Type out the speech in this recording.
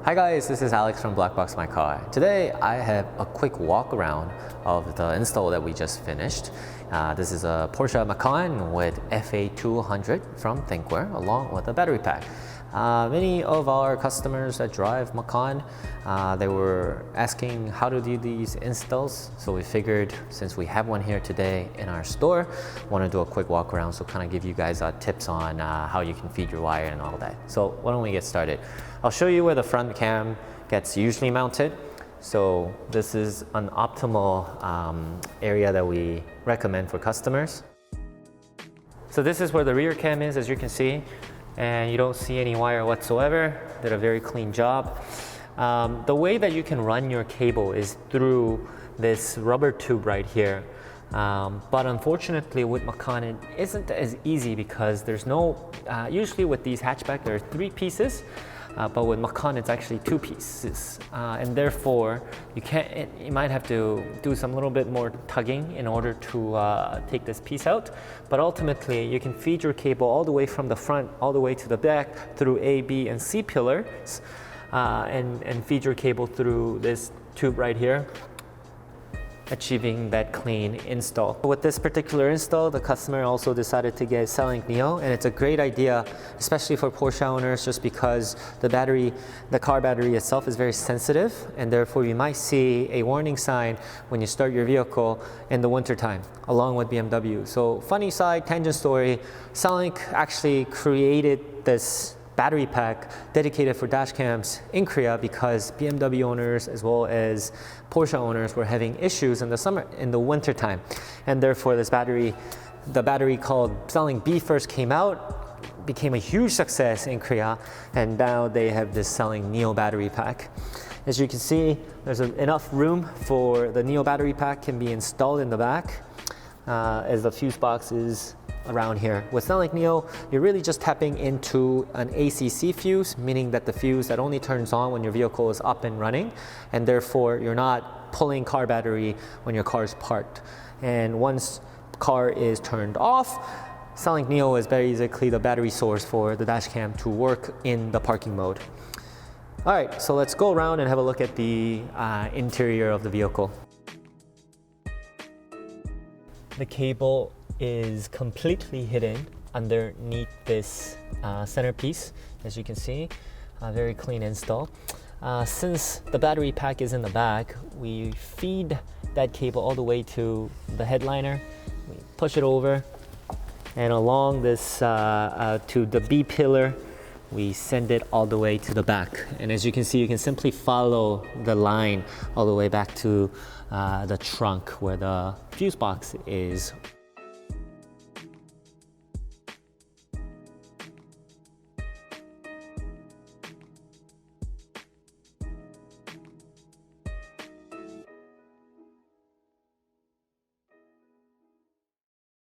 Hi guys, this is Alex from BlackboxMyCar. Today I have a quick walk around of the install that we just finished. This is a Porsche Macan with FA200 from THINKWARE along with a battery pack. Many of our customers that drive Macan, they were asking how to do these installs. So we figured since we have one here today in our store, want to do a quick walk around, so kind of give you guys tips on how you can feed your wire and all that. So why don't we get started? I'll show you where the front cam gets usually mounted. So this is an optimal area that we recommend for customers. So this is where the rear cam is, as you can see. And you don't see any wire whatsoever. Did a very clean job. The way that you can run your cable is through this rubber tube right here. But unfortunately with Macan it isn't as easy because there's no, usually with these hatchback there are 3 pieces. But with Macan it's actually 2 pieces, and therefore you might have to do some little bit more tugging in order to take this piece out. But ultimately you can feed your cable all the way from the front all the way to the back through A, B, and C pillars, and feed your cable through this tube right here, achieving that clean install. With this particular install, the customer also decided to get Cellink NEO, and it's a great idea, especially for Porsche owners, just because the car battery itself is very sensitive, and therefore you might see a warning sign when you start your vehicle in the wintertime, along with BMW. So funny side, tangent story, Cellink actually created this battery pack dedicated for dash cams in Korea because BMW owners as well as Porsche owners were having issues in the winter time, and therefore the battery called Cellink B first came out, became a huge success in Korea, and now they have this Cellink NEO battery pack. As you can see, there's enough room for the NEO battery pack can be installed in the back, as the fuse box is around here. With Cellink NEO, you're really just tapping into an ACC fuse, meaning that the fuse that only turns on when your vehicle is up and running, and therefore you're not pulling car battery when your car is parked. And once car is turned off, Cellink NEO is basically the battery source for the dash cam to work in the parking mode. All right, so let's go around and have a look at the interior of the vehicle. The cable is completely hidden underneath this centerpiece, as you can see. Very clean install. Since the battery pack is in the back, we feed that cable all the way to the headliner. We push it over, and along this to the B pillar, we send it all the way to the back. And as you can see, you can simply follow the line all the way back to the trunk where the fuse box is.